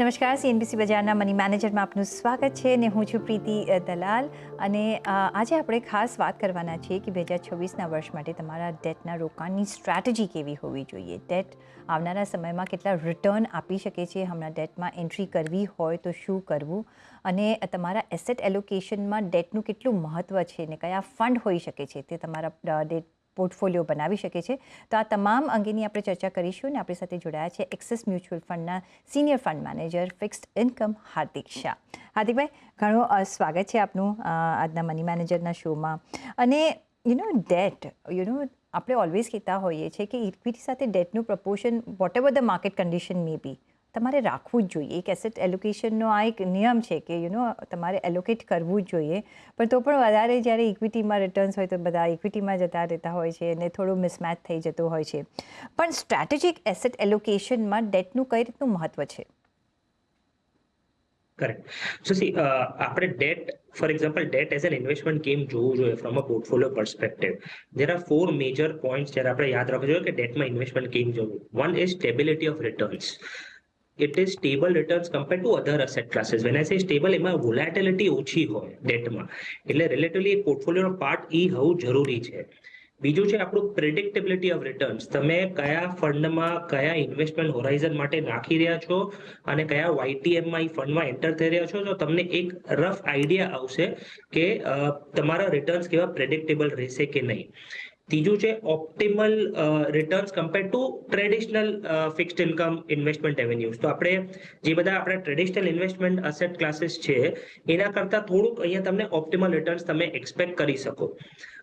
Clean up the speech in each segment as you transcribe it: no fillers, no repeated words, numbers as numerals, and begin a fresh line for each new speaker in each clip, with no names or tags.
નમસ્કાર, CNBC બજારના money મેનેજરમાં આપનું સ્વાગત છે અને હું છું પ્રીતિ દલાલ. અને આજે આપણે ખાસ વાત કરવાના છીએ કે 2026ના વર્ષ માટે તમારા ડેટના રોકાણની સ્ટ્રેટેજી કેવી હોવી જોઈએ. ડેટ આવનારા સમયમાં કેટલા રિટર્ન આપી શકે છે, હમણાં ડેટમાં એન્ટ્રી કરવી હોય તો શું કરવું, અને તમારા એસેટ એલોકેશનમાં ડેટનું કેટલું મહત્ત્વ છે ને કયા ફંડ હોઈ શકે છે તે તમારા ડેટ પોર્ટફોલિયો બનાવી શકે છે. તો આ તમામ અંગેની આપણે ચર્ચા કરીશું અને આપણી સાથે જોડાયા છે એક્સિસ મ્યુચ્યુઅલ ફંડના senior fund manager fixed income Hardik Shah. હાર્દિકભાઈ, ઘણું સ્વાગત છે આપનું આજના મની મેનેજરના શોમાં. અને ડેટ આપણે ઓલવેઝ કહેતા હોઈએ છીએ કે ઇક્વિટી સાથે ડેટનું proportion whatever the market condition may be તમારે રાખવું જ જોઈએ. એક એસેટ એલોકેશનનો આ એક નિયમ છે કે તમારે એલોકેટ કરવું જ જોઈએ. પણ તો પણ વધારે જ્યારે ઇક્વિટીમાં રિટર્ન્સ હોય તો બધા ઇક્વિટીમાં જતા રહેતા હોય છે અને થોડું મિસમેચ થઈ જતું હોય છે. પણ સ્ટ્રેટેજિક એસેટ એલોકેશનમાં ડેટનું કઈ રીતનું મહત્વ છે?
કરેક્ટ. સો સી આપણે date, for example, date as an investment કેમ જોવું જોઈએ from a portfolio perspective. There are 4 major points જ્યારે આપણે યાદ રાખવું જોઈએ કે ડેટમાં ઇન્વેસ્ટમેન્ટ કેમ જોવું. One is stability of returns. It is stable returns compared to other asset classes. When I say stable, એમાં volatility ઓછી હોય ડેટમાં, એટલે રિલેટિવલી પોર્ટફોલિયોનો પાર્ટ હોવું જરૂરી છે. બીજું છે આપણું પ્રેડિક્ટેબિલિટી ઓફ રિટર્ન્સ. તમે કયા ફંડમાં કયા ઇન્વેસ્ટમેન્ટ હોરાઇઝન માટે નાખી રહ્યા છો અને કયા YTMમાં ફંડમાં એન્ટર થઈ રહ્યા છો, તો તમને એક રફ આઈડિયા આવશે કે તમારા રિટર્ન્સ કેવા પ્રેડિક્ટેબલ રહેશે કે નહીં. ત્રીજું છે optimal returns compare to traditional fixed income investment avenues. તો આપણે જે બધા આપણા ટ્રેડિશનલ ઇન્વેસ્ટમેન્ટ અસેટ ક્લાસીસ છે એના કરતાં થોડુંક અહીંયા તમને ઓપ્ટિમલ રિટર્ન્સ તમે એક્સપેક્ટ કરી શકો.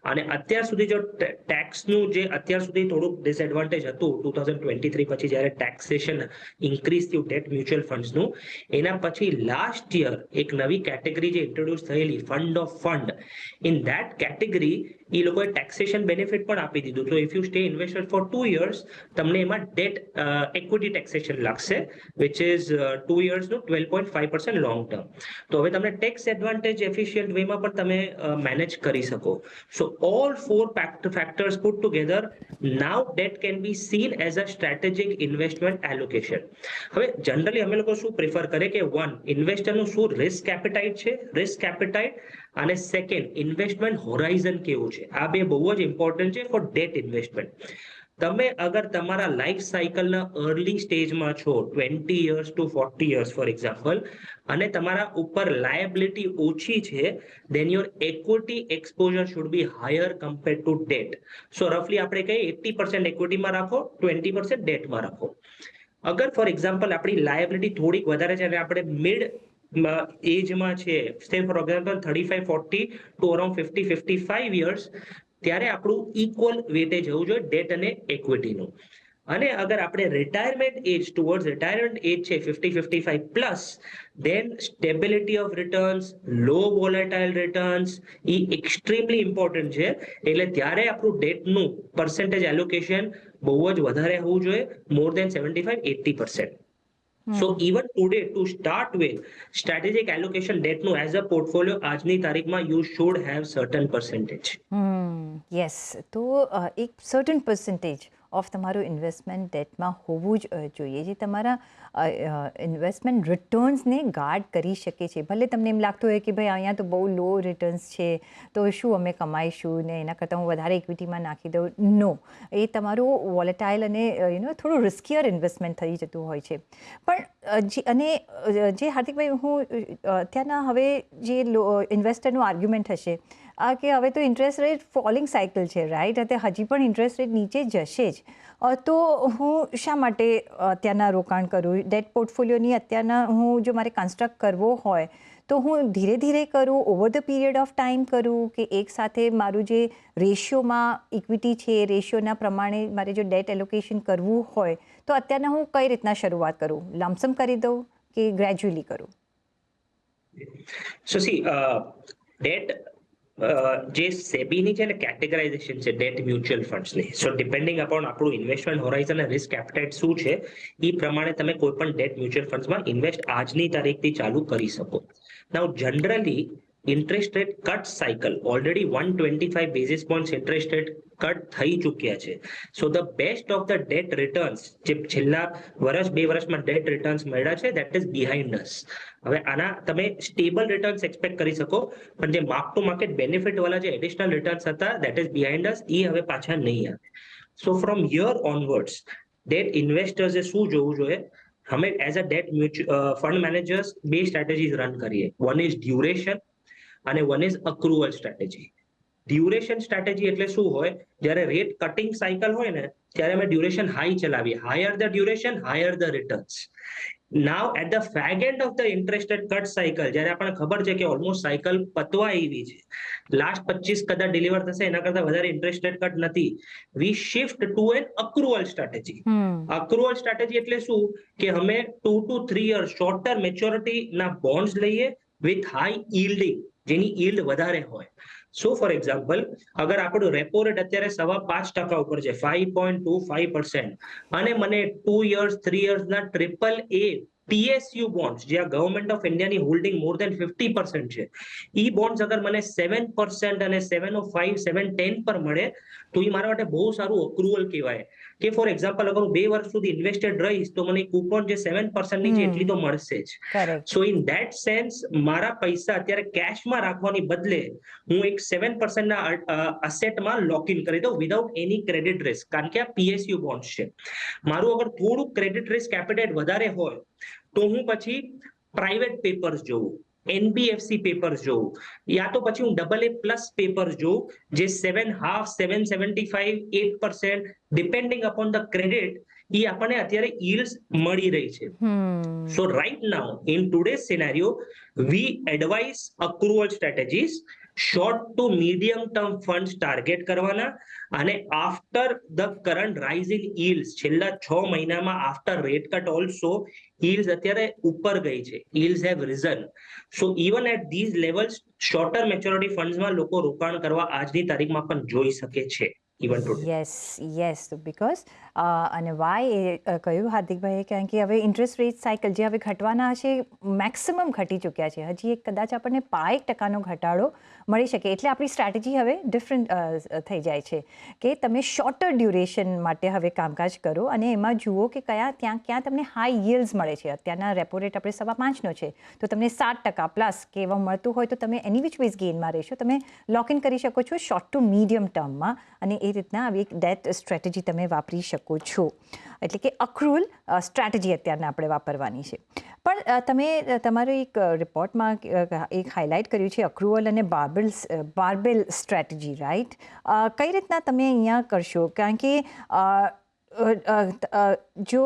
અને અત્યાર સુધી જો ટેક્સનું જે અત્યાર સુધી થોડુંક ડિસએડવાન્ટેજ હતું 2023 પછી જ્યારે ટેક્સેશન ઇન્ક્રીઝ થયું ડેટ મ્યુચ્યુઅલ ફંડ્સનું, એના પછી લાસ્ટ યર એક નવી કેટેગરી જે ઇન્ટ્રોડ્યુસ થયેલી fund of fund, in that category એ લોકોએ ટેક્સેશન બેનિફિટ પણ આપી દીધું. તો if you stay invested for 2 years તમને એમાં ડેટ ઇક્વિટી ટેક્સેશન લાગશે, વિચ ઇઝ 2 yearsનું 12.5% લોંગ ટર્મ. તો હવે તમને ટેક્સ એડવાન્ટેજ એફિશિયન્ટ વેમાં પણ તમે મેનેજ કરી શકો. સો all 4 factors put together, now debt can be seen as a strategic investment allocation. હવે જનરલી અમે લોકો શું પ્રિફર કરે કે વન, ઇન્વેસ્ટરનું શું રિસ્ક એપેટાઇટ છે, રિસ્ક એપેટાઇટ, અને સેકન્ડ ઇન્વેસ્ટમેન્ટ હોરાઇઝન કેવું છે. આ બે બહુ જ ઇમ્પોર્ટન્ટ છે ફોર ડેટ ઇન્વેસ્ટમેન્ટ. તમે અગર તમારા લાઈફ સાયકલના અર્લી સ્ટેજમાં છો, 20 years to 40 years for example, અને તમારા ઉપર લાયબિલિટી ઓછી છે, then your equity exposure should be higher compared to debt. So roughly આપણે કહીએ 80% ઇક્વિટીમાં રાખો, 20% ડેટમાં રાખો. અગર ફોર એક્ઝામ્પલ આપણી લાયબિલિટી થોડીક વધારે છે અને આપણે મિડ એજમાં છે, say for example 35-40 to around 50-55 years, ત્યારે આપણું ઇક્વલ વેટેજ હોવું જોઈએ ડેટ અને ઇક્વિટીનું. અને અગર આપણે retirement age towards retirement age છે 50-55 plus, then stability of returns, low volatile returns એ એક્સ્ટ્રીમલી ઇમ્પોર્ટન્ટ છે. એટલે ત્યારે આપણું ડેટનું પર્સન્ટેજ એલોકેશન બહુ જ વધારે હોવું જોઈએ, મોર દેન 75-80%. So even today, to start with, strategic allocation debt નું as a portfolio આજની તારીખમાં you should have certain percentage.
Yes, તો એક સર્ટન પર્સન્ટેજ ઓફ તમારું ઇન્વેસ્ટમેન્ટ ડેટમાં હોવું જ જોઈએ, જે તમારા ઇન્વેસ્ટમેન્ટ રિટર્ન્સને ગાર્ડ કરી શકે છે. ભલે તમને એમ લાગતું હોય કે ભાઈ અહીંયા તો બહુ લો રિટર્ન્સ છે, તો શું અમે કમાઈશું ને એના કરતાં હું વધારે ઇક્વિટીમાં નાખી દઉં. નો, એ તમારું વોલેટાઇલ અને થોડું રિસ્કિયર ઇન્વેસ્ટમેન્ટ થઈ જતું હોય છે. પણ જે હાર્દિકભાઈ, હું અત્યારના હવે જે ઇન્વેસ્ટરનું આર્ગ્યુમેન્ટ હશે કે હવે તો ઇન્ટરેસ્ટ રેટ ફોલિંગ સાયકલ છે, રાઈટ, અને હજી પણ ઇન્ટરેસ્ટ રેટ નીચે જશે જ, તો હું શા માટે અત્યારના રોકાણ કરું? ડેટ પોર્ટફોલિયોની અત્યારના હું જો મારે કન્સ્ટ્રક્ટ કરવો હોય તો હું ધીરે ધીરે કરું, over the period of time કરું, કે એક સાથે મારું જે રેશિયોમાં ઇક્વિટી છે એ રેશિયોના પ્રમાણે મારે જો ડેટ એલોકેશન કરવું હોય તો અત્યારના હું કઈ રીતના શરૂઆત કરું? લમસમ કરી દઉં કે ગ્રેજ્યુઅલી કરું?
સો સી ડેટ જે સેબીની છે ને કેટેગરાઇઝેશન છે ડેટ મ્યુચ્યુઅલ ફંડ્સની. સો ડિપેન્ડિંગ અપોન આપણું ઇન્વેસ્ટમેન્ટ હોરાઇઝન અને રિસ્ક એપેટાઇટ શું છે એ પ્રમાણે તમે કોઈ પણ ડેટ મ્યુચ્યુઅલ ફંડ્સમાં ઇન્વેસ્ટ આજની તારીખથી ચાલુ કરી શકો. નાઉ generally interest rate cut cycle, already 125 basis points interest rate cut થઈ ચૂક્યા છે. So the best of the debt returns જે છેલ્લા વર્ષ 2 વર્ષમાં ડેટ રિટર્ન્સ મળ્યા છે દેટ ઇઝ બિહાઇન્ડ અસ. હવે આના તમે સ્ટેબલ રિટર્ન્સ એક્સપેક્ટ કરી શકો, પણ જે માર્ક ટુ માર્કેટ બેનિફિટ વાળા જે એડિશનલ રિટર્ન્સ હતા દેટ ઇઝ બિહાઇન્ડ અસ, એ હવે પાછા નહીં આવે. So from year onwards debt ઇન્વેસ્ટર્સે શું જોવું જોઈએ? અમે as a debt fund managers બે સ્ટ્રેટેજીસ રન કરીએ. વન ઇઝ ડ્યુરેશન અને one is accrual strategy. Duration strategy એટલે શું હોય? જ્યારે રેટ કટિંગ સાયકલ હોય ને ત્યારે અમે ડ્યુરેશન હાઈ ચલાવીએ. Higher the duration higher the returns. Now at the fag end of the interest rate cut cycle, જ્યારે આપણને ખબર છે કે ઓલમોસ્ટ સાયકલ પતવા આવી છે, લાસ્ટ 25 કદાચ ડિલિવર થશે, એના કરતા વધારે ઇન્ટરેસ્ટ રેટ કટ નથી, we shift to an accrual strategy. Accrual strategy એટલે શું? કે અમે 2 to 3 યર શોર્ટર મેચ્યોરિટી ના બોન્ડ્સ લઈએ વિથ હાઈ યીલ્ડિંગ, જેની યીલ્ડ વધારે હોય. સો ફોર એક્ઝામ્પલ, અગર આપણું રેપો રેટ અત્યારે 5.5% ઉપર છે, 5.25%, અને મને 2 years 3 years ના AAA PSU બોન્ડ્સ, જ્યાં ગવર્મેન્ટ ઓફ ઇન્ડિયાની હોલ્ડિંગ મોર દેન 50% છે, ઈ બોન્ડ્સ અગર મને 7% અને 7.05 7.10 પર મળે તો એ મારા માટે બહુ સારું અક્રુઅલ કહેવાય. કે ફોર એક્ઝામ્પલ, અગર હું 2 વર્ષ સુધી ઇન્વેસ્ટેડ રહીશ તો મને કૂપન જે 7% ની છે એટલી તો મળશે જ.
Correct.
So in that sense મારા પૈસા અત્યારે કેશમાં રાખવાની બદલે હું એક 7% ના અસેટમાં લોક ઇન કરી દઉં વિધાઉટ એની ક્રેડિટ રિસ્ક, કારણ કે આ પીએસયુ બોન્ડ છે. મારું અગર થોડું ક્રેડિટ રિસ્ક એપેટાઇટ વધારે હોય તો હું પછી પ્રાઇવેટ પેપર્સ જોઉં, એનબીએફસી પેપર્સ જોઉં, યા તો પછી હું AA+ પેપર્સ જોઉં, જે 7.5 7.75 8% ડિપેન્ડિંગ અપોન ધ ક્રેડિટ, એ આપણને અત્યારે yields મળી રહી છે. So right now, in today's scenario, we advise accrual strategies, short to medium term funds target કરવાના, અને after the current rise in yields, છેલ્લા 6 મહિનામાં after rate cut also, yields અત્યારે ઉપર ગઈ છે, yields have risen. So even at these levels, shorter maturity funds માં લોકો રોકાણ કરવા આજની તારીખમાં પણ જોઈ શકે છે. Even today.
યસ બિકોઝ અને વાય એ કહ્યું હાર્દિકભાઈએ, કારણ કે હવે ઇન્ટરેસ્ટ રેટ સાયકલ જે હવે ઘટવાના છે મેક્સિમમ ઘટી ચૂક્યા છે, હજી એક કદાચ આપણને 5% ઘટાડો મળી શકે, એટલે આપણી સ્ટ્રેટેજી હવે ડિફરન્ટ થઈ જાય છે કે તમે શોર્ટર ડ્યુરેશન માટે હવે કામકાજ કરો અને એમાં જુઓ કે ક્યાં તમને હાઈ yields મળે છે. અત્યારના રેપો રેટ આપણે 5.5નો છે તો તમને 7% પ્લસ કે એવા મળતું હોય તો તમે એની વિચ વેઝ ગેઇનમાં રહેશો, તમે લોક ઇન કરી શકો છો શોર્ટ ટુ મીડિયમ ટર્મમાં, અને એ રીતના આવી એક ડેટ સ્ટ્રેટેજી તમે વાપરી શકો છો. એટલે કે અક્રુઅલ સ્ટ્રેટેજી અત્યારના આપણે વાપરવાની છે. પણ તમે તમારો એક રિપોર્ટમાં એક હાઇલાઇટ કર્યું છે અક્રુઅલ અને બારબેલ સ્ટ્રેટેજી, રાઈટ? કઈ રીતના તમે અહીંયા કરશો? કારણ કે જો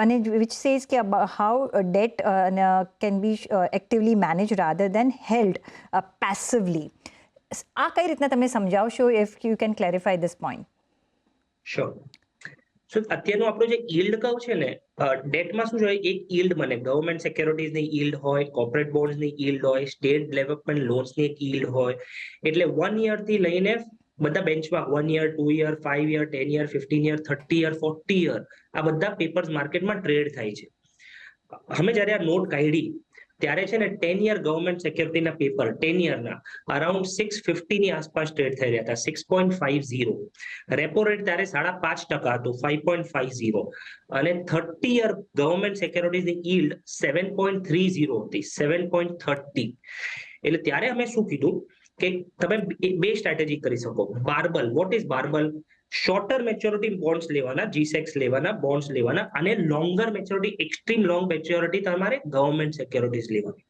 અને વિચ સેઝ કે how debt can be actively manage rather than held passively. આ કઈ રીતના તમે સમજાવશો, if you can clarify this point?
Sure. So અત્યારનું આપણું જે yield કર્વ છે ને, ડેટમાં શું જોઈએ, એક yield મને ગવર્મેન્ટ સિક્યોરિટીઝની yield હોય, કોર્પોરેટ બોન્ડ્સની yield હોય, સ્ટેટ ડેવલપમેન્ટ લોન્સની એક yield હોય. એટલે 1 year થી લઈને બધા benchmark 1 year 2 year 5 year 10 year 15 year 30 year 40 year આ બધા પેપર્સ માર્કેટમાં ટ્રેડ થાય છે. અમે જ્યારે આ નોટ કાઢી ત્યારે છે ને 10 year ગવર્મેન્ટ સિક્યોરિટીના પેપર 10 year ના અરાઉન્ડ 650 ની આસપાસ ટ્રેડ થઈ રહ્યા હતા, 6.50. રેપો રેટ ત્યારે 5.5% હતો, 5.50, અને 30 year ગવર્મેન્ટ સિક્યોરિટીઝની yield 7.30 હતી, 7.30. એટલે ત્યારે અમે શું કીધું કે તમે બે સ્ટ્રેટેજી કરી શકો. Barbell, what is barbell? Shorter maturity bonds લેવાના, જીસેક્સ લેવાના, બોન્ડ્સ લેવાના, અને longer maturity, extreme long maturity તમારે ગવર્મેન્ટ સિક્યોરિટીઝ લેવાની.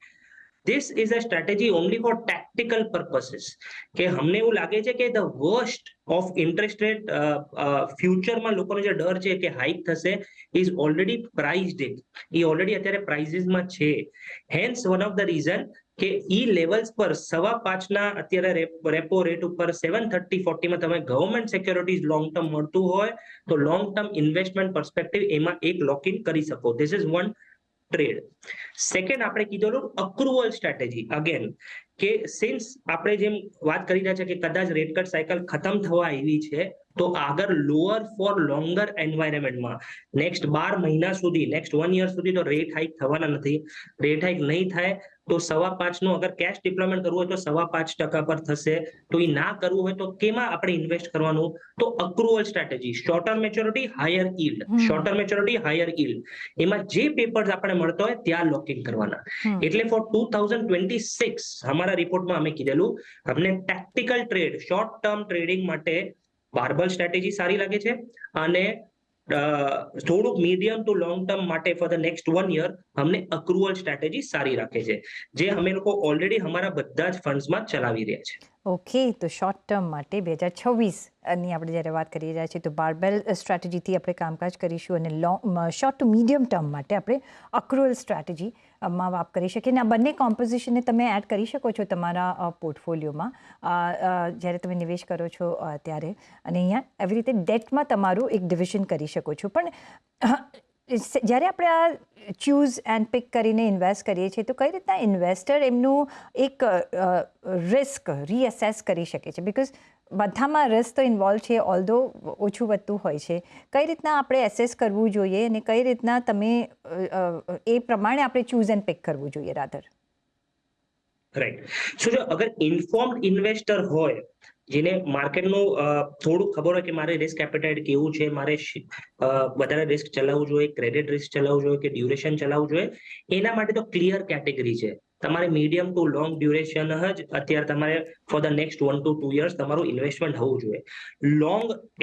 This is a strategy only for tactical purposes. કે અમને એવું લાગે છે કે the worst of interest rate ફ્યુચરમાં લોકોનો જે ડર છે કે હાઇક થશે is already priced in. એ ઓલરેડી અત્યારે પ્રાઇસીસમાં છે. Hence one of the reason કે ઈ લેવલ્સ પર 5.5ના અત્યારે રેપો રેટ ઉપર 7.30-40 માં તમે ગવર્મેન્ટ સિક્યોરિટીઝ લોંગ ટર્મ મળતું હોય તો લોંગ ટર્મ ઇન્વેસ્ટમેન્ટ પર્સપેક્ટિવ એમાં એક લોક ઇન કરી શકો. This is one trade. Second આપણે કીધેલું અક્રુઅલ સ્ટ્રેટેજી. અગેન કે સિન્સ આપણે જેમ વાત કરી રહ્યા છે કે કદાચ રેટ કટ સાયકલ ખતમ થવા આવી છે, તો આગળ લોઅર ફોર લોંગર એન્વાયરમેન્ટમાં નેક્સ્ટ 12 મહિના સુધી, નેક્સ્ટ 1 યર સુધી તો રેટ હાઇક થવાના નથી. રેટ હાઇક નહીં થાય તો 5.5 નું અગર કેશ ડિપ્લોયમેન્ટ કરવું હોય તો 5.5% પર થશે. તો એ ના કરવું હોય તો કેમાં આપણે ઇન્વેસ્ટ કરવાનું? તો accrual strategy, shorter maturity higher yield, shorter maturity higher yield, એમાં જે પેપર્સ આપણે મળતો હોય ત્યાં લોકિંગ કરવાના. એટલે ફોર 2026 અમારા રિપોર્ટમાં અમે કીધેલું અમને ટેક્ટિકલ ટ્રેડ, શોર્ટ ટર્મ ટ્રેડિંગ માટે બાર્બલ સ્ટ્રેટેજી સારી લાગે છે, અને થોડુંક મીડિયમ ટુ લોંગ ટર્મ માટે ફોર ધ નેક્સ્ટ 1 યર અમને અક્રુઅલ સ્ટ્રેટેજી સારી રાખે છે, જે અમે લોકો ઓલરેડી અમારા બધા જ ફંડ્સમાં ચલાવી રહ્યા છે.
ઓકે, તો શોર્ટ ટર્મ માટે 2026ની આપણે જ્યારે વાત કરી રહ્યા છીએ તો બાર્બેલ સ્ટ્રેટેજીથી આપણે કામકાજ કરીશું, અને શોર્ટ ટુ મીડિયમ ટર્મ માટે આપણે અક્રુઅલ સ્ટ્રેટેજીમાં વાપ કરી શકીએ. અને આ બંને કોમ્પોઝિશનને તમે એડ કરી શકો છો તમારા પોર્ટફોલિયોમાં જ્યારે તમે નિવેશ કરો છો ત્યારે, અને અહીંયા એવી રીતે ડેટમાં તમારું એક ડિવિઝન કરી શકો છો. પણ જ્યારે આપણે આ ચૂઝ એન્ડ પિક કરીને ઇન્વેસ્ટ કરીએ છીએ તો કઈ રીતના ઇન્વેસ્ટર એમનું એક રિસ્ક રીઅસેસ કરી શકે છે? બિકોઝ બધામાં રિસ્ક તો ઇન્વોલ્વ છે, ઓલ્ધો ઓછું વધતું હોય છે. કઈ રીતના આપણે એસેસ કરવું જોઈએ અને કઈ રીતના તમે એ પ્રમાણે આપણે ચૂઝ એન્ડ પિક કરવું જોઈએ રાધર?
રાઈટ. સો જો અગર ઇન્ફોર્મ્ડ ઇન્વેસ્ટર હોય, જેને માર્કેટનું થોડું ખબર હોય કે મારે રિસ્ક એપેટાઇટ કેવું છે, મારે વધારે રિસ્ક ચલાવવું જોઈએ, ક્રેડિટ રિસ્ક ચલાવવું જોઈએ કે ડ્યુરેશન ચલાવવું જોઈએ, એના માટે તો ક્લિયર કેટેગરી છે. તમારે મીડિયમ ટુ લોંગ ડ્યુરેશન જ અત્યારે તમારે for the next 1 to 2 years તમારું ઇન્વેસ્ટમેન્ટ હોવું જોઈએ.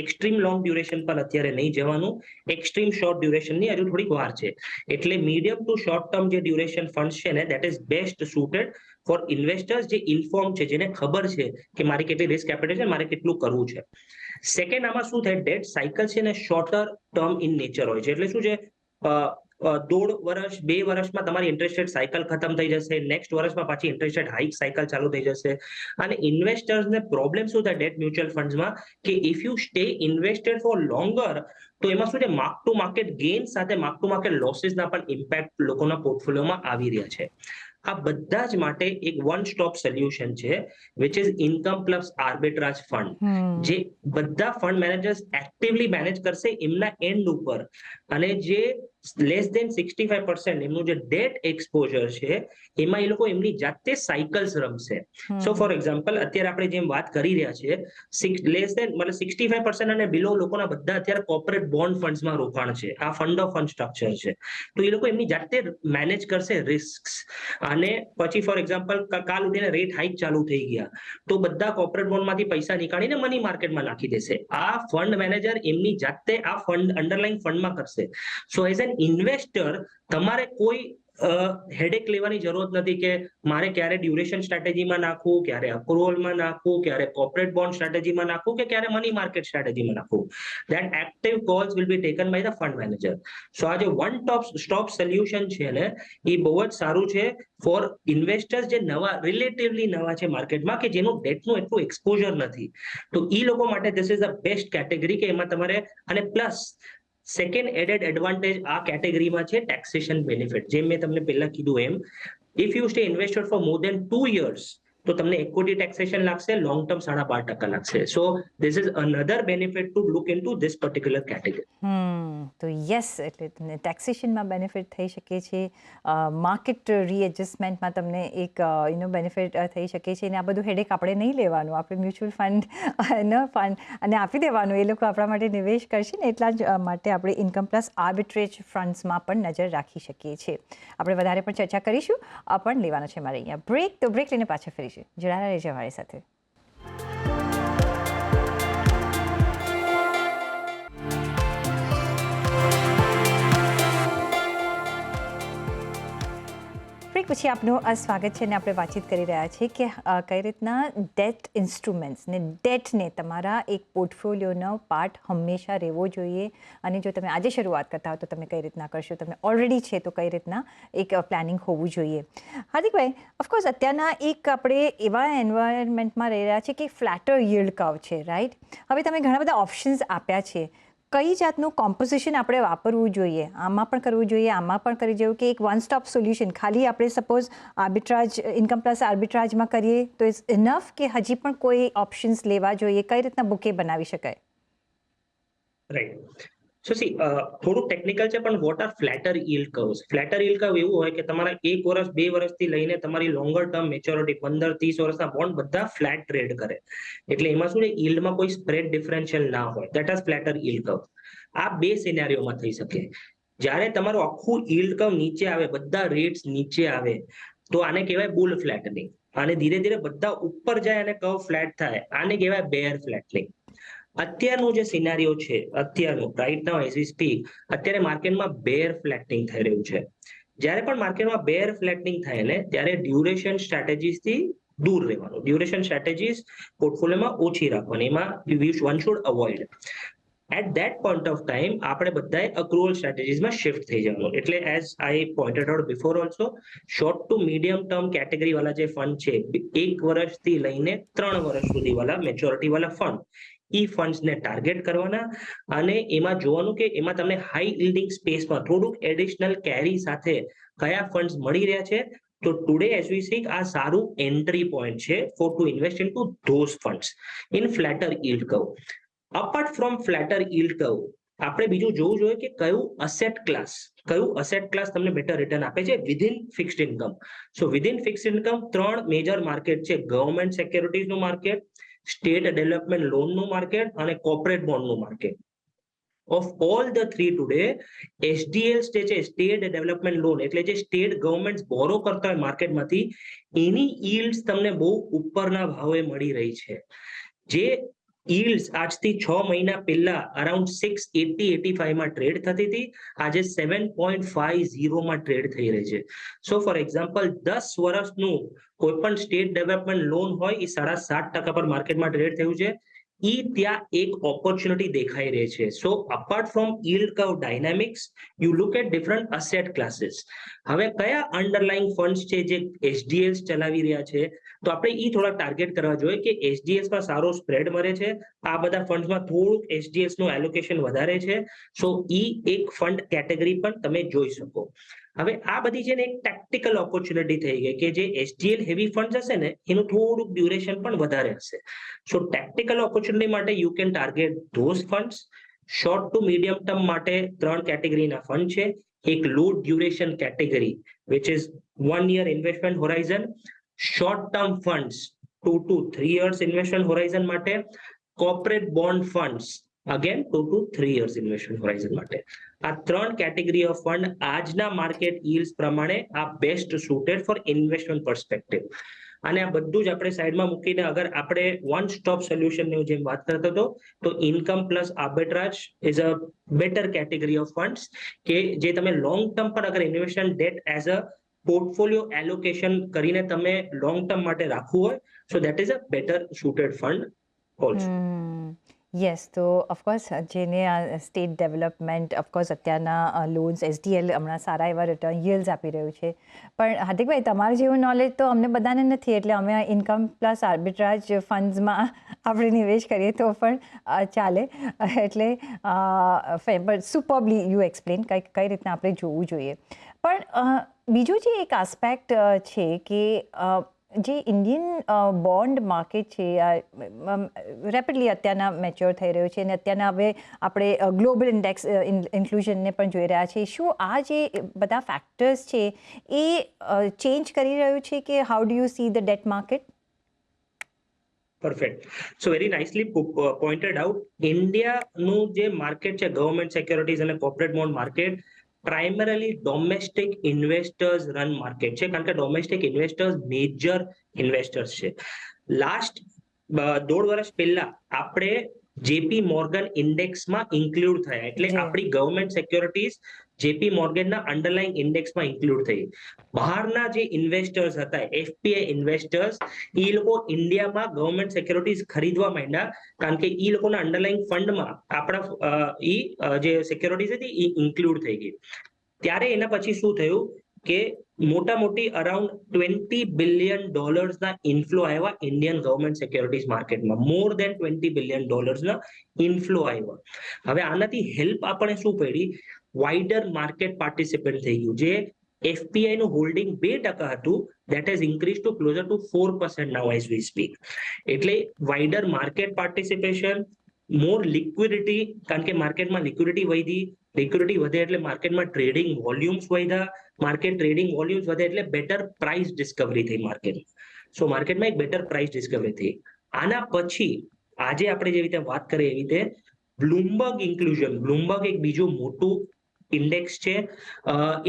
એક્સ્ટ્રીમ લોંગ ડ્યુરેશન પર અત્યારે નહીં જવાનું, એક્સ્ટ્રીમ શોર્ટ ડ્યુરેશનની હજુ થોડીક વાર છે. એટલે મીડિયમ ટુ શોર્ટ ટર્મ જે ડ્યુરેશન ફંડ છે ને, that is best suited for investors જે ઇન્ફોર્મ છે, જેને ખબર છે કે મારી કેટલી રિસ્ક કેપિટલ છે, મારે કેટલું કરવું છે. સેકન્ડ, આમાં શું થાય, ડેટ સાયકલ છે ને શોર્ટર ટર્મ ઇન નેચર હોય છે. એટલે શું છે, 1.5 વર્ષ 2 વર્ષમાં તમારી ઇન્ટરેસ્ટ રેટ સાયકલ ખતમ થઈ જશે, નેક્સ્ટ વર્ષમાં પાછી ઇન્ટરેસ્ટ રેટ હાઇક સાયકલ ચાલુ થઈ જશે. અને ઇન્વેસ્ટર્સને પ્રોબ્લેમ શું થાય ડેટ મ્યુચ્યુઅલ ફંડ્સમાં, કે if you stay invested for longer, તો એમાં શું છે, માર્ક ટુ માર્કેટ ગેઇન સાથે માર્ક ટુ માર્કેટ લોસીસના પણ ઇમ્પેક્ટ લોકોના પોર્ટફોલિયોમાં આવી રહ્યા છે. આ બધા જ માટે એક વન સ્ટોપ સોલ્યુશન છે, which is income plus arbitrage fund, જે બધા ફંડ મેનેજર્સ એક્ટિવલી મેનેજ કરશે એમના એન્ડ ઉપર, અને જે લેસ દેન 65% એમનું જે ડેટ એક્સપોઝર છે એમાં એ લોકો એમની જાતે સાયકલ્સ રમશે. સો ફોર એક્ઝામ્પલ, અત્યારે આપણે જેમ વાત કરી રહ્યા છીએ, લેસ દેન મતલબ 65% અને બિલો લોકોના બધા અત્યારે કોર્પોરેટ બોન્ડ ફંડ્સમાં રોકાણ છે. આ ફંડ ઓફ ફંડ સ્ટ્રક્ચર છે, તો એ લોકો એમની જાતે મેનેજ કરશે રિસ્ક. અને પછી ફોર એક્ઝામ્પલ કાલ ઉઠીને રેટ હાઇક ચાલુ થઈ ગયા તો બધા કોર્પોરેટ બોન્ડમાંથી પૈસા નીકાળીને મની માર્કેટમાં નાખી દેશે. આ ફંડ મેનેજર એમની જાતે આ ફંડ અંડરલાઈન ફંડમાં કરશે. સો એઝ એન ઇન્વેસ્ટર તમારે કોઈ હેડેક લેવાની જરૂરત નથી કે મારે ક્યારે ડ્યુરેશન સ્ટ્રેટેજીમાં નાખવું, ક્યારે અક્રુઅલમાં નાખવું, ક્યારે કોર્પોરેટ બોન્ડ સ્ટ્રેટેજીમાં નાખવું કે ક્યારે મની માર્કેટ સ્ટ્રેટેજીમાં નાખવું. That active calls will be taken by the fund manager. So આ જે વન સ્ટોપ સોલ્યુશન છે ને, એ બહુ જ સારું છે ફોર ઇન્વેસ્ટર્સ જે રિલેટિવલી નવા છે માર્કેટમાં, કે જેનું ડેટનું એટલું એક્સપોઝર નથી. તો એ લોકો માટે this is the best category, કે એમાં તમારે, અને પ્લસ સેકન્ડ એડેડ એડવાન્ટેજ આ કેટેગરીમાં છે ટેક્સેશન બેનિફિટ. જેમ મેં તમને પહેલા કીધું એમ, if you stay invested for more than 2 years તો તમને ઇક્વિટી ટેક્સેશન લાગશે, લોંગ ટર્મ 12.5% લાગશે. So this is another benefit to look into this particular category.
તો યસ, એટલે તમને ટેક્સેશનમાં બેનિફિટ થઈ શકે છે, માર્કેટ રીએડજસ્ટમેન્ટમાં તમને એક બેનિફિટ થઈ શકે છે, અને આ બધું હેડેક આપણે નહીં લેવાનું, આપણે મ્યુચ્યુઅલ ફંડ અને આપી દેવાનું, એ લોકો આપણા માટે નિવેશ કરશે ને, એટલા જ માટે આપણે ઇન્કમ પ્લસ આર્બિટ્રેજ ફંડ્સમાં પણ નજર રાખી શકીએ છીએ. આપણે વધારે પણ ચર્ચા કરીશું, પણ લેવાનો છે મારે અહીંયા બ્રેક. તો બ્રેક લઈને પાછા ફરીશું, જોડાયેલા રહેજો અમારી સાથે. બ્રેક પછી આપનું સ્વાગત છે, અને આપણે વાતચીત કરી રહ્યા છીએ કે કઈ રીતના ડેટ ઇન્સ્ટ્રુમેન્ટ્સ ને ડેટને તમારા એક પોર્ટફોલિયોનો પાર્ટ હંમેશા રહેવો જોઈએ, અને જો તમે આજે શરૂઆત કરતા હો તો તમે કઈ રીતના કરશો, તમને ઓલરેડી છે તો કઈ રીતના એક પ્લાનિંગ હોવું જોઈએ. હાર્દિકભાઈ, ઓફકોર્સ અત્યારના એક આપણે એવા એન્વાયરમેન્ટમાં રહી રહ્યા છીએ કે ફ્લેટર યીલ્ડ કર્વ છે, રાઈટ? હવે તમે ઘણા બધા ઓપ્શન્સ આપ્યા છે, કઈ જાતનું કોમ્પોઝિશન આપણે વાપરવું જોઈએ, આમાં પણ કરવું જોઈએ, આમાં પણ કરી જવું, કે એક વન સ્ટોપ સોલ્યુશન ખાલી આપણે સપોઝ આર્બિટ્રાજ, ઇન્કમ પ્લસ આર્બિટ્રાજમાં કરીએ તો ઇટ્સ ઇનફ, કે હજી પણ કોઈ ઓપ્શન્સ લેવા જોઈએ? કઈ રીતના બુકે બનાવી શકાય?
રાઈટ. સો સી થોડું ટેકનિકલ છે, પણ what are flatter yield curves? Flatter yield curve એવું હોય કે તમારા 1 વર્ષ 2 વર્ષથી લઈને તમારી લોંગર ટર્મ મેચ્યોરિટી 15-30 વર્ષના બોન્ડ બધા ફ્લેટ ટ્રેડ કરે. એટલે એમાં શું છે, yield કોઈ સ્પ્રેડ ડિફરન્શિયલ ના હોય. That is flatter yield curve. આ બે સિનેરિયોમાં થઈ શકે. જ્યારે તમારું આખું yield curve નીચે આવે, બધા રેટ્સ નીચે આવે, તો આને કહેવાય બુલ ફ્લેટનિંગ. અને ધીરે ધીરે બધા ઉપર જાય અને કર્વ ફ્લેટ થાય, આને કહેવાય બેર ફ્લેટનિંગ. અત્યારનું જે સિનારીઓ છે, અત્યારનું રાઈટ નાઉ એઝ વી સ્પીક, અત્યારે માર્કેટમાં બેર ફ્લેટનિંગ થઈ રહ્યું છે. જ્યારે પણ માર્કેટમાં બેર ફ્લેટનિંગ થાય ને, ત્યારે ડ્યુરેશન સ્ટ્રેટેજીસથી દૂર રહેવાનું. ડ્યુરેશન સ્ટ્રેટેજીસ પોર્ટફોલિયોમાં ઓછી રાખવાની, એમાં one should avoid. At that point of time આપણે બધાએ અક્રુઅલ સ્ટ્રેટેજીસમાં શિફ્ટ થઈ જવાનું. એટલે as I pointed out before also, short to medium term category વાળા જે ફંડ છે, 1 વર્ષથી લઈને 3 વર્ષ સુધી વાળા મેચ્યોરિટી વાળા ફંડ, ઈ ફંડ્સને ટાર્ગેટ કરવાના. અને એમાં જોવાનું કે એમાં તમને હાઈ yielding સ્પેસમાં થોડુંક એડિશનલ કેરી સાથે કયા ફંડ્સ મળી રહ્યા છે. તો ટુડે એઝ વી સ્પીક આ સારું એન્ટ્રી પોઈન્ટ છે for to invest in to those funds in flatter yield curve. Apart from flatter yield curve, આપણે બીજું જોવું જોઈએ કે કયું અસેટ ક્લાસ તમને બેટર રિટર્ન આપે છે within fixed income. So within fixed income 3 major market છે: ગવર્મેન્ટ સિક્યોરિટીઝનું માર્કેટ, સ્ટેટ ડેવલપમેન્ટ લોનનું માર્કેટ અને કોર્પોરેટ બોન્ડનું market. Of all the 3 today, SDLs જે છે, સ્ટેટ ડેવલપમેન્ટ લોન, એટલે જે સ્ટેટ ગવર્મેન્ટ બોરો કરતા હોય માર્કેટમાંથી, એની yields તમને બહુ ઉપરના ભાવે મળી રહી છે. જે yields આજથી 6 મહિના પહેલા અરાઉન્ડ 680-85 માં ટ્રેડ થતી હતી, આજે 7.50 માં ટ્રેડ થઈ રહી છે. સો ફોર એક્ઝામ્પલ, 10 વર્ષનું કોઈ પણ સ્ટેટ ડેવલપમેન્ટ લોન હોય, એ 7.5% પર માર્કેટમાં ટ્રેડ થયું છે. ઈ ત્યાં એક ઓપોર્ચ્યુનિટી દેખાઈ રહી છે. So apart from yield curve dynamics, you look at different asset classes. હવે કયા અંડરલાઇંગ ફંડ્સ છે જે એસડીએલ્સ ચલાવી રહ્યા છે, તો આપણે ઈ થોડા ટાર્ગેટ કરવા જોઈએ કે એસડીએલ્સ માં સારો સ્પ્રેડ મળે છે. આ બધા ફંડ્સમાં થોડુંક એસડીએલ્સ નું એલોકેશન વધારે છે. સો ઈ એક ફંડ કેટેગરી પણ તમે જોઈ શકો. હવે આ બધી છે ને એક ટેક્ટિકલ ઓપોર્ચ્યુનિટી થઈ ગઈ કે જે એસડીએલ હેવી ફંડ હશે ને, એનું થોડુંક ડ્યુરેશન પણ વધારે હશે. સો ટેક્ટિકલ ઓપોર્ચ્યુનિટી માટે you can target those funds. Short to medium term માટે 3 કેટેગરીના ફંડ છે. એક low duration category which is 1 year investment horizon, short term funds 2 to 3 years investment horizon માટે, corporate bond funds again 2 to 3 years investment horizon માટે. આ 3 category of fund આજના market yields પ્રમાણે આ best suited for investment perspective. અને આ બધું જ આપણે સાઈડમાં મૂકીને અગર આપણે વન સ્ટોપ સોલ્યુશનની જેમ વાત કરતો હતો, તો income plus arbitrage is a better category of funds કે જે તમે લોંગ ટર્મ પર અગર investment debt as a portfolio allocation કરીને તમે લોંગ ટર્મ માટે રાખવું હોય, so that is a better suited fund also.
Yes, તો ઓફકોર્સ જેને આ સ્ટેટ ડેવલપમેન્ટ, ઓફકોર્સ અત્યારના લોન્સ એસડીએલ હમણાં સારા એવા રિટર્ન yields આપી રહ્યું છે. પણ હાર્દિકભાઈ, તમારું જેવું નોલેજ તો અમને બધાને નથી, એટલે અમે ઇન્કમ પ્લસ આર્બિટ્રાજ ફંડ્સમાં આપણે નિવેશ કરીએ તો પણ ચાલે. એટલે સુપરબલી યુ એક્સપ્લેન કઈ રીતના આપણે જોવું જોઈએ. પણ બીજું જે એક આસ્પેક્ટ છે કે જે ઇન્ડિયન બોન્ડ માર્કેટ છે, રેપિડલી અત્યારના મેચ્યોર થઈ રહ્યો છે અને અત્યારના હવે આપણે ગ્લોબલ ઇન્ડેક્સ ઇન્ક્લુઝનને પણ જોઈ રહ્યા છીએ. શું આ જે બધા ફેક્ટર્સ છે એ ચેન્જ કરી રહ્યું છે કે how do you see the debt market?
Perfect. So very nicely pointed out. ઇન્ડિયાનું જે માર્કેટ છે, ગવર્મેન્ટ સિક્યોરિટીઝ અને corporate bond market, primarily domestic investors run market છે, કારણ કે ડોમેસ્ટિક ઇન્વેસ્ટર્સ મેજર ઇન્વેસ્ટર્સ છે. લાસ્ટ 1.5 વર્ષ પહેલા આપણે જેપી મોર્ગન ઇન્ડેક્સમાં ઇન્ક્લુડ થયા, એટલે આપણી government securities JP મોર્ગનના underlying ઇન્ડેક્સમાં include થઈ. બહારના જે ઇન્વેસ્ટર્સ હતા, એફપીઆઈ ઇન્વેસ્ટર્સ, એ લોકો ઇન્ડિયામાં ગવર્મેન્ટ સિક્યોરિટીઝ ખરીદવા માંડ્યા, કારણ કે એ લોકોના અંડરલાઇંગ ફંડમાં આપણા જે સિક્યોરિટીઝ હતી એ ઇન્ક્લુડ થઈ ગઈ. ત્યારે એના પછી શું થયું કે મોટી અરાઉન્ડ $20 બિલિયન ના ઇન્ફ્લો આવ્યા ઇન્ડિયન ગવર્મેન્ટ સિક્યોરિટીઝ માર્કેટમાં. મોર દેન $20 બિલિયન ના ઇન્ફ્લો આવ્યા. હવે આનાથી હેલ્પ આપણે શું પડી? વાઇડર માર્કેટ પાર્ટિસિપેટ થઈ ગયું. જે એફપીઆઈ નું હોલ્ડિંગ 2% હતું, that has increased to closer to 4% now as we speak. એટલે વાઇડર માર્કેટ પાર્ટિસિપેશન, મોર લિક્વિડિટી, કારણ કે માર્કેટમાં લિક્વિડિટી વધે એટલે માર્કેટમાં ટ્રેડિંગ વોલ્યુમ્સ વધ્યા, માર્કેટ ટ્રેડિંગ વોલ્યુમ્સ વધે એટલે બેટર પ્રાઇસ ડિસ્કવરી થઈ માર્કેટમાં. સો માર્કેટમાં એક બેટર પ્રાઇસ ડિસ્કવરી થઈ. આના પછી આજે આપણે જે રીતે વાત કરીએ એવી રીતે બ્લુમબર્ગ એક બીજું મોટું ઇન્ડેક્સ છે.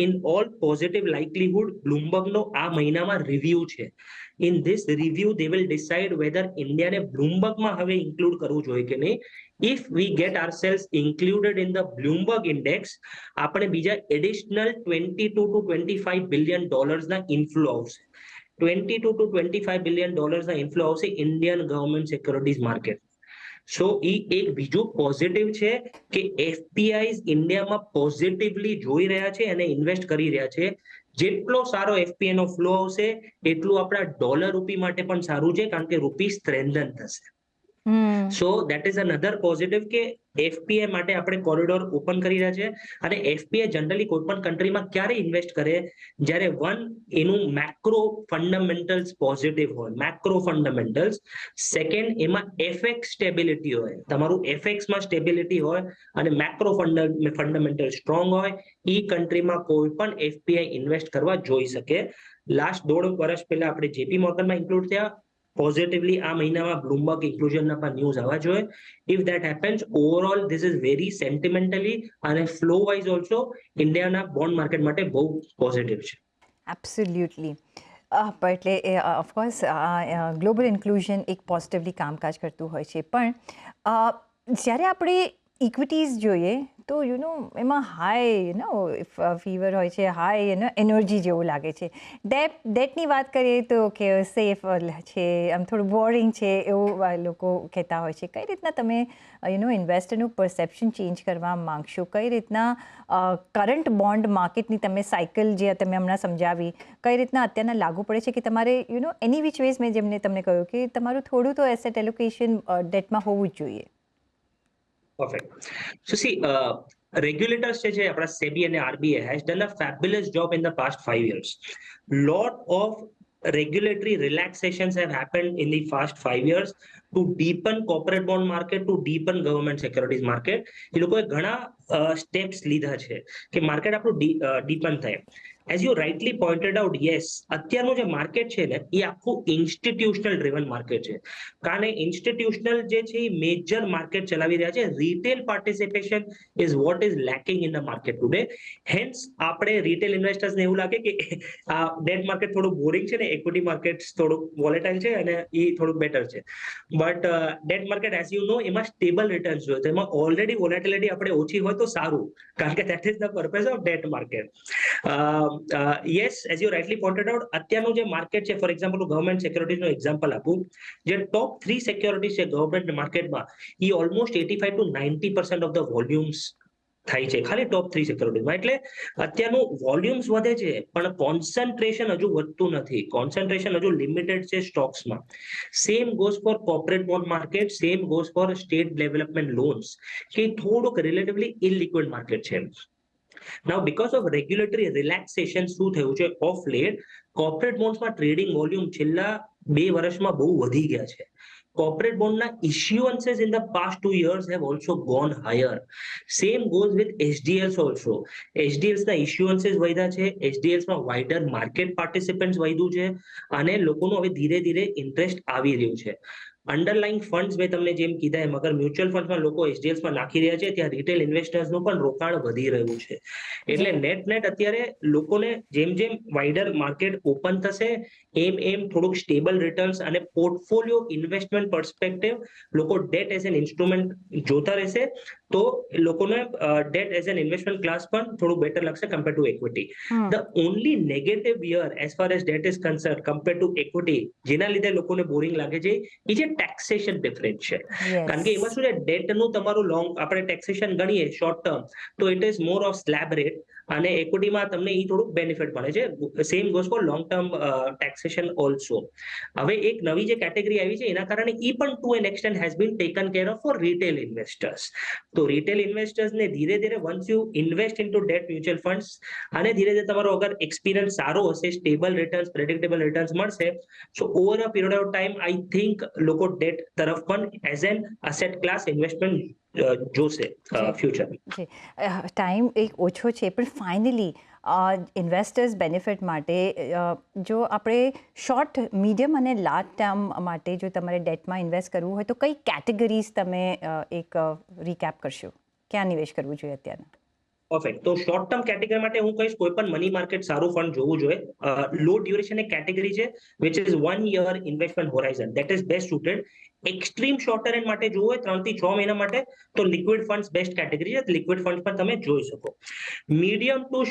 ઇન ઓલ પોઝિટિવ લાઇકલીહુડ બ્લુમબર્ગનો આ મહિનામાં રિવ્યુ છે. In this review they will decide whether ઇન્ડિયાને બ્લુમબર્ગમાં હવે ઇન્ક્લુડ કરવું જોઈએ કે નહીં. If we get ourselves included in the Bloomberg index, આપણે બીજા એડિશનલ $22 to $25 બિલિયન ના ઇન્ફ્લો આવશે. $22 to $25 બિલિયન ના ઇન્ફ્લો આવશે Indian government securities market. So એ એક બીજું પોઝિટિવ છે કે એફપીઆઈ ઇન્ડિયામાં પોઝિટિવલી જોઈ રહ્યા છે અને ઇન્વેસ્ટ કરી રહ્યા છે. જેટલો સારો એફપીઆઈ નો ફ્લો આવશે એટલું આપણા ડોલર રૂપી માટે પણ સારું છે, કારણ કે રૂપી સ્ટ્રેન્થન થશે. સો દેટ ઇઝ અનધર પોઝિટિવ કે એફપીઆઈ માટે આપણે કોરિડોર ઓપન કરી રહ્યા છે. અને એફપીઆઈ જનરલી કોઈ પણ કન્ટ્રીમાં ક્યારે ઇન્વેસ્ટ કરે, જ્યારે એનું મેક્રો ફંડામેન્ટલ્સ પોઝિટિવ હોય, મેક્રો ફંડામેન્ટલ્સ. સેકન્ડ, એમાં એફએક્સ સ્ટેબિલિટી હોય, તમારું એફએક્સમાં સ્ટેબિલિટી હોય અને મેક્રો ફંડામેન્ટલ સ્ટ્રોંગ હોય, એ કન્ટ્રીમાં કોઈ પણ એફપીઆઈ ઇન્વેસ્ટ કરવા જોઈ શકે. લાસ્ટ 1.5 વર્ષ પહેલા આપણે જેપી મોર્ગનમાં ઇન્ક્લુડ થયા. પોઝિટિવલી આ મહિનામાં બ્લુમબર્ગ ઇન્ક્લુઝનના પણ ન્યૂઝ આવવા જોઈએ. If that happens, overall this is very sentimentally અને ફ્લો વાઇઝ ઓલ્સો ઇન્ડિયાના બોન્ડ માર્કેટ માટે બહુ પોઝિટિવ છે.
એબ્સોલ્યુટલી. એટલે ઓફકોર્સ ગ્લોબલ ઇન્ક્લુઝન એક પોઝિટિવલી કામકાજ કરતું હોય છે, પણ જ્યારે આપણે ઇક્વિટીઝ જોઈએ તો એમાં હાઈ ફીવર હોય છે, હાઈ એનર્જી જેવું લાગે છે. ડેટની વાત કરીએ તો કે સેફ છે, આમ થોડું બોરિંગ છે એવું લોકો કહેતા હોય છે. કઈ રીતના તમે ઇન્વેસ્ટરનું પરસેપ્શન ચેન્જ કરવા માંગશો? કઈ રીતના કરંટ બોન્ડ માર્કેટની તમે સાયકલ જે તમે હમણાં સમજાવી, કઈ રીતના અત્યારના લાગુ પડે છે કે તમારે એની વિચ વેઝ મેં જેમને તમને કહ્યું કે તમારું થોડું તો એસેટ એલોકેશન ડેટમાં હોવું જ જોઈએ.
Perfect. So see, regulators છે આપણા SEBI અને RBI has done a fabulous job in the past 5 years. Lot of regulatory relaxations have happened in the past 5 years to deepen corporate bond market, to deepen government securities market. એ લોકોએ ઘણા steps લીધા છે કે market આપણું ડીપન થાય. As you rightly pointed out, yes, અત્યારનું જે market છે ને એ આખું ઇન્સ્ટિટ્યુશનલ ડ્રિવન માર્કેટ છે. કારણ ઇન્સ્ટિટ્યુશનલ જે છે એ મેજર માર્કેટ ચલાવી રહ્યા છે. Retail participation is what is lacking in the market today. Hence આપણે રિટેલ ઇન્વેસ્ટર્સને એવું લાગે કે આ ડેટ માર્કેટ થોડું બોરિંગ છે ને ઇક્વિટી માર્કેટ થોડું વોલેટાઇલ છે અને એ થોડું બેટર છે. But date market as you know એમાં સ્ટેબલ રિટર્ન્સ જોઈએ, તો એમાં ઓલરેડી વોલેટિલિટી આપણે ઓછી હોય તો સારું, કારણ કે that is the purpose of debt market. Yes, as you rightly pointed out, અત્યારનું જે માર્કેટ છે, ફોર એક્ઝામ્પલ ગવર્મેન્ટ સિક્યોરિટીઝનું એક્ઝામ્પલ આપું, જે ટોપ 3 સિક્યોરિટીઝ છે ગવર્મેન્ટ માર્કેટમાં, એ almost 85 to 90% of the volumes થાય છે ખાલી ટોપ 3 સિક્યોરિટીઝમાં. એટલે અત્યારનું વોલ્યુમ્સ વધે છે પણ કોન્સન્ટ્રેશન હજુ વધતું નથી, કોન્સન્ટ્રેશન હજુ લિમિટેડ છે સ્ટોક્સમાં. Same goes for corporate bond market, same goes for state development loans, કે થોડુંક રિલેટિવલી ઇલિક્વિડ માર્કેટ છે. Now because of regulatory relaxation શું થયું છે ઓફ લેટ, કોર્પોરેટ બોન્ડ્સમાં ટ્રેડિંગ વોલ્યુમ છેલ્લા 2 વર્ષમાં બહુ વધી ગયા છે. Corporate bond na issuances in the past 2 years have also gone higher. Same goes with HDLs also. HDLs ના issuances વધ્યા છે, HDLs માં wider market participants વધ્યું છે અને લોકોનું હવે ધીરે ધીરે ઇન્ટરેસ્ટ આવી રહ્યું છે. અંડરલાઇંગ ફંડ્સ મેં તમને જેમ કીધા એમ, અગર મ્યુચ્યુઅલ ફંડ્સમાં લોકો એચડીએફમાં નાખી રહ્યા છે, ત્યાં રિટેલ ઇન્વેસ્ટર્સનું પણ રોકાણ વધી રહ્યું છે. એટલે નેટ અત્યારે લોકોને જેમ જેમ વાઇડર માર્કેટ ઓપન થશે એમ થોડુંક સ્ટેબલ રિટર્ન્સ અને પોર્ટફોલિયો ઇન્વેસ્ટમેન્ટ પર્સપેક્ટિવ લોકો ડેટ એઝ એન ઇન્સ્ટ્રુમેન્ટ જોતા રહેશે, તો લોકોને date as an investment class પણ થોડું બેટર લાગશે compare to equity. The only negative year as far as that is concern compare to equity, જેના લીધે લોકોને બોરિંગ લાગે છે, એ જે ટેક્સેશન ડિફરન્સ છે. કારણ કે એમાં શું છે, ડેટનું તમારું લોંગ આપણે ટેક્સેશન ગણીએ શોર્ટ ટર્મ, તો it is more of slab rate, અને ઇક્વિટીમાં તમને એ થોડુંક બેનિફિટ મળે છે. Same goes for long term taxation also. હવે એક નવી જે કેટેગરી આવી છે એના કારણે ઈ પણ to an extent has been taken care of for retail investors. તો તો રિટેલ ઇન્વેસ્ટર્સને ધીરે ધીરે once you invest into debt mutual funds અને ધીરે ધીરે તમારો અગર એક્સપિરિયન્સ સારો હશે, સ્ટેબલ રિટર્ન્સ, પ્રેડિક્ટેબલ રિટર્ન્સ મળશે, so over a period of time I think લોકો ડેટ તરફ પણ as an asset class investment જોશે ફ્યુચર.
જી ટાઈમ એક ઓછો છે પણ ફાઇનલી ઇન્વેસ્ટર્સ બેનિફિટ માટે જો આપણે શોર્ટ, મીડિયમ અને લાર્જ ટર્મ માટે જો તમારે ડેટમાં ઇન્વેસ્ટ કરવું હોય તો કઈ કેટેગરીઝ તમે એક રિકેપ કરશો, ક્યાં નિવેશ કરવું જોઈએ અત્યારે?
પરફેક્ટ. તો શોર્ટ ટર્મ કેટેગરી માટે હું કહીશ કોઈ પણ મની માર્કેટ સારું ફંડ જોવું જોઈએ. લો ડ્યુરેશન એક કેટેગરી છે which is 1 year investment Horizon, that is best સુટેડ. Extreme short term માટે જોવું હોય 3 થી 6 મહિના માટે, તો લિક્વિડ ફંડ્સ બેસ્ટ કેટેગરી છે. લિક્વિડ ફંડ પણ તમે જોઈ શકો. Medium to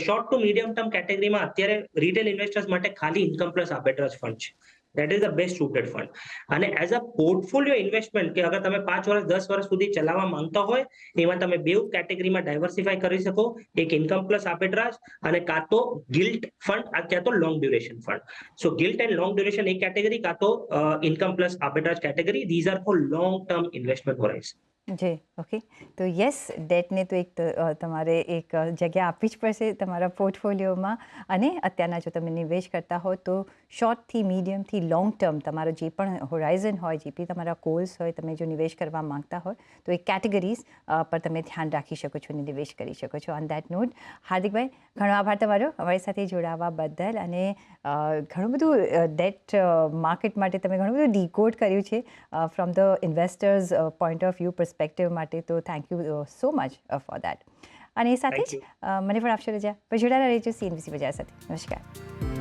short to medium term કેટેગરીમાં અત્યારે રિટેલ ઇન્વેસ્ટર્સ માટે ખાલી ઇન્કમ પ્લસ આર્બિટ્રાજ ફંડ છે. That is the best સુટેડ fund. અને એઝ અ પોર્ટફોલિયો ઇન્વેસ્ટમેન્ટ કે અગર તમે 5 વર્ષ 10 વર્ષ સુધી ચલાવવા માંગતા હોય, એમાં તમે બે કેટેગરીમાં ડાયવર્સિફાઈ કરી શકો. એક ઇન્કમ પ્લસ આર્બિટ્રાજ અને કાં તો ગિલ્ટ ફંડ, ક્યાં તો long duration fund. So gilt and long duration એક કેટેગરી, કાં તો income plus arbitrage category. These are for long term investment horizon.
જી ઓકે. તો યસ, ડેટને તો એક તમારે એક જગ્યા આપવી જ પડશે તમારા પોર્ટફોલિયોમાં. અને અત્યારના જો તમે નિવેશ કરતા હો તો શોર્ટથી મીડિયમથી લોંગ ટર્મ તમારો જે પણ હોરાઇઝન હોય, જે બી તમારા ગોલ્સ હોય, તમે જો નિવેશ કરવા માંગતા હોય તો એ કેટેગરીઝ પર તમે ધ્યાન રાખી શકો છો અને નિવેશ કરી શકો છો. ઓન દેટ નોટ, હાર્દિકભાઈ ઘણો આભાર તમારો અમારી સાથે જોડાવા બદલ. અને ઘણું બધું ડેટ માર્કેટ માટે તમે ઘણું બધું ડીકોડ કર્યું છે from the investors point of view perspective માટે. તો thank you so much for that. અને એ સાથે જ મને પણ આપશો રજા. પછી જોડાયેલા રહેજો CNBC બજાર સાથે. નમસ્કાર.